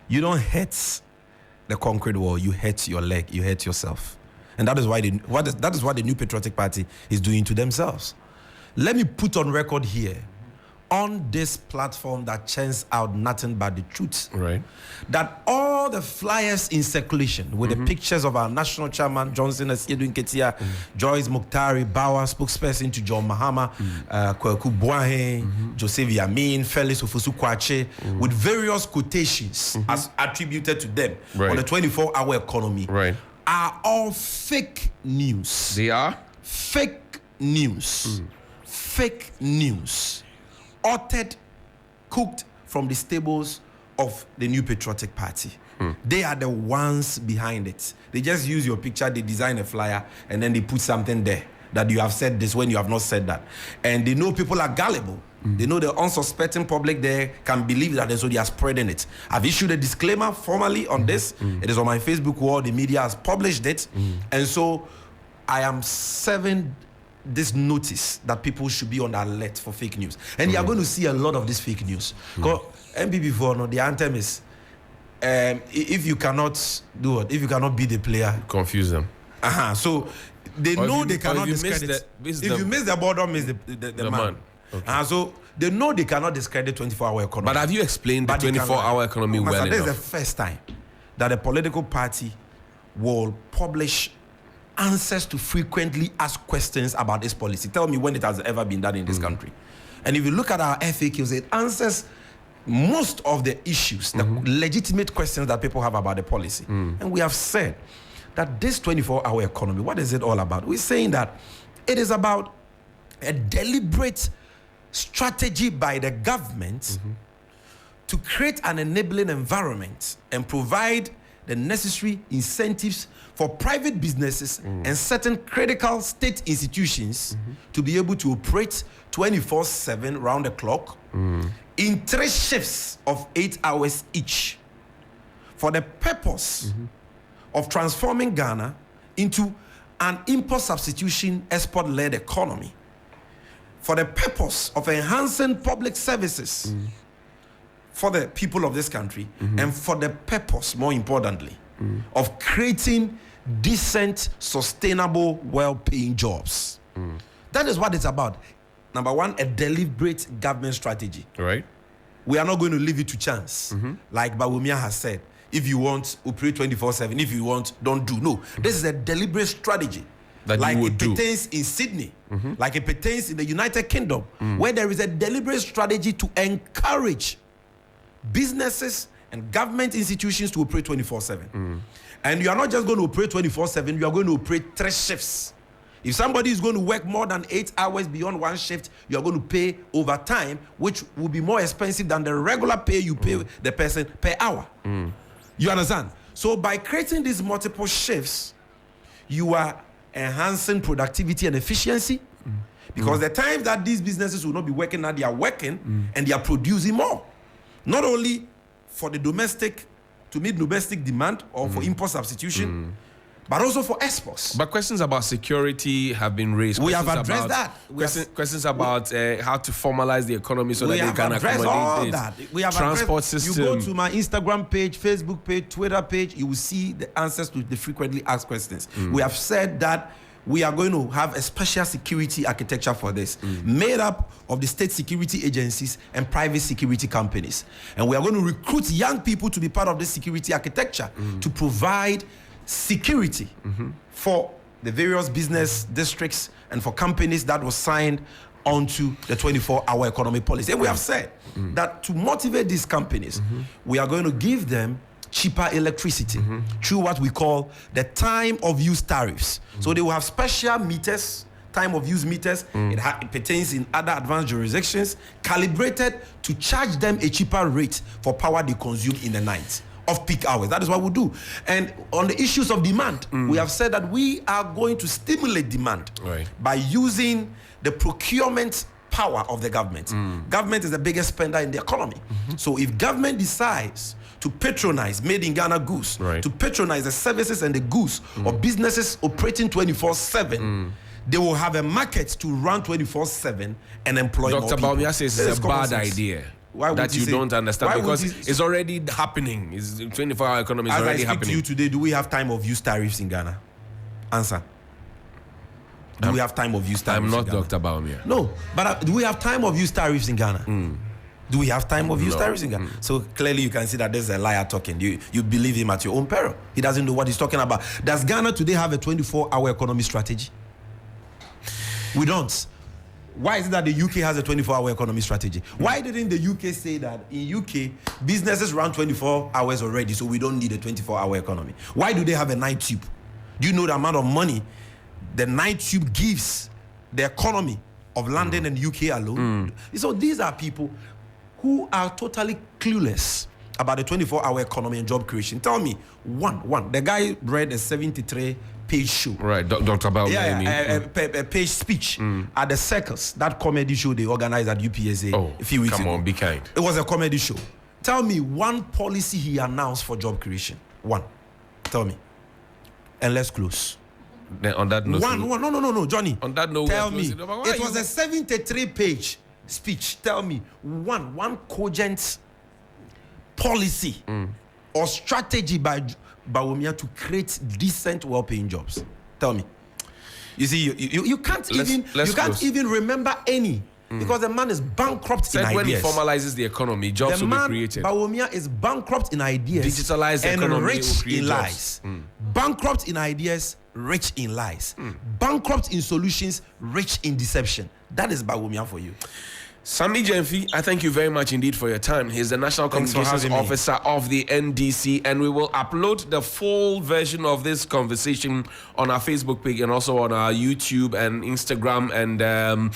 You don't hurt the concrete wall, you hurt your leg, you hurt yourself. And that is why that is what the New Patriotic Party is doing to themselves. Let me put on record here, on this platform that churns out nothing but the truth. Right. That all the flyers in circulation with the pictures of our national chairman, Johnson Asiedu Nketia, Joyce Muktari, Bauer, spokesperson to John Mahama, Kwaku Boahen, Joseph Yamin, Felix Ofosu-Kwakye, with various quotations as attributed to them on the 24-hour economy, are all fake news. They are? Fake news. Fake news. Uttered, cooked from the stables of the New Patriotic Party. They are the ones behind it. They just use your picture, they design a flyer, and then they put something there that you have said this when you have not said that. And they know people are gullible. They know the unsuspecting public there can believe that, and so they are spreading it. I've issued a disclaimer formally on this. It is on my Facebook wall. The media has published it. And so I am serving this notice that people should be on alert for fake news. And you are going to see a lot of this fake news. Because MPP4, the anthem is, if you cannot do it, if you cannot be the player, confuse them. So they know they cannot discredit. If you miss the ball, don't miss the man. Okay. So they know they cannot discredit 24-hour economy. But have you explained the 24-hour economy well enough? This is the first time that a political party will publish answers to frequently asked questions about this policy. Tell me when it has ever been done in this country. And if you look at our FAQs, it answers most of the issues, the legitimate questions that people have about the policy. And we have said that this 24-hour economy, what is it all about? We're saying that it is about a deliberate strategy by the government to create an enabling environment and provide the necessary incentives for private businesses and certain critical state institutions to be able to operate 24/7 round the clock in 3 shifts of 8 hours each for the purpose of transforming Ghana into an import substitution export-led economy, for the purpose of enhancing public services for the people of this country, and for the purpose, more importantly, of creating decent, sustainable, well-paying jobs. That is what it's about. number one, a deliberate government strategy. Right. We are not going to leave it to chance. Like Bawumia has said, if you want, operate 24/7. If you want, don't do. No, this is a deliberate strategy. That like you would it do. pertains in Sydney, like it pertains in the United Kingdom, where there is a deliberate strategy to encourage businesses and government institutions to operate 24/7. And you are not just going to operate 24/7, you are going to operate 3 shifts. If somebody is going to work more than 8 hours beyond one shift, you are going to pay overtime, which will be more expensive than the regular pay you pay the person per hour. You understand? So by creating these multiple shifts, you are enhancing productivity and efficiency, because the times that these businesses will not be working now, they are working and they are producing more. Not only for the domestic, to meet domestic demand or for import substitution, but also for exports. But questions about security have been raised. We have Questions addressed about- that. Questions about how to formalize the economy so that We they have can addressed all accommodate that. this. We have Transport addressed- system. You go to my Instagram page, Facebook page, Twitter page, you will see the answers to the frequently asked questions. We have said that we are going to have a special security architecture for this, made up of the state security agencies and private security companies. And we are going to recruit young people to be part of this security architecture to provide security for the various business districts and for companies that were signed onto the 24-hour economy policy. And we have said that to motivate these companies, we are going to give them cheaper electricity through what we call the time of use tariffs. So they will have special meters, time of use meters. It pertains in other advanced jurisdictions, calibrated to charge them a cheaper rate for power they consume in the night of peak hours. That is what we do. And on the issues of demand, we have said that we are going to stimulate demand by using the procurement power of the government. Government is the biggest spender in the economy. So if government decides to patronize made in Ghana goods, to patronize the services and the goods of businesses operating 24/7, they will have a market to run 24/7 and employ more Dr. people. Baumia says This it's is a common bad sense. idea. Why would that he you say- don't understand, why would because he- it's already happening. It's 24-hour economy is As I already speak to happening. you today, do we have time of use tariffs in Ghana? Answer. Do we have time of use tariffs I'm in not Ghana? Dr. Baumia. No, but do we have time of use tariffs in Ghana? Do we have time of use tariffs in Ghana? So clearly you can see that this is a liar talking. You believe him at your own peril. He doesn't know what he's talking about. Does Ghana today have a 24-hour economy strategy? We don't. Why is it that the UK has a 24-hour economy strategy? Why didn't the UK say that in UK businesses run 24 hours already, so we don't need a 24-hour economy? Why do they have a night tube? Do you know the amount of money the night tube gives the economy of London and UK alone? So these are people who are totally clueless about the 24-hour economy and job creation. Tell me, one. The guy read a 73-page show. Right, Dr. Baumia. A page speech at the Circus, that comedy show they organized at UPSA a few weeks ago. Come on, be kind. It was a comedy show. Tell me one policy he announced for job creation. One. Tell me. And let's close. Then on that note, No, Johnny. On that note, tell we are me. closing. Why It was a 73-page speech. Tell me one cogent policy or strategy by Bawumia to create decent, well-paying jobs. Tell me. You see, you can't even remember any, because the man is bankrupt in when he ideas. formalizes the economy, jobs The will be man, created. Bawumia, is bankrupt in ideas, Digitalize the and economy, rich will create in jobs. lies. Bankrupt in ideas, rich in lies. Bankrupt in solutions, rich in deception. That is Bawumia for you. Sammy Gyamfi, I thank you very much indeed for your time. He's the National Thanks for Communications having me. Officer of the NDC, and we will upload the full version of this conversation on our Facebook page and also on our YouTube and Instagram and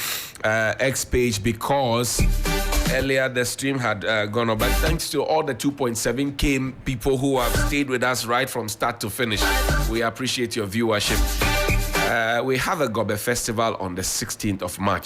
X page, because earlier the stream had gone up. But thanks to all the 2.7K people who have stayed with us right from start to finish. We appreciate your viewership. We have a Gobe Festival on the 16th of March.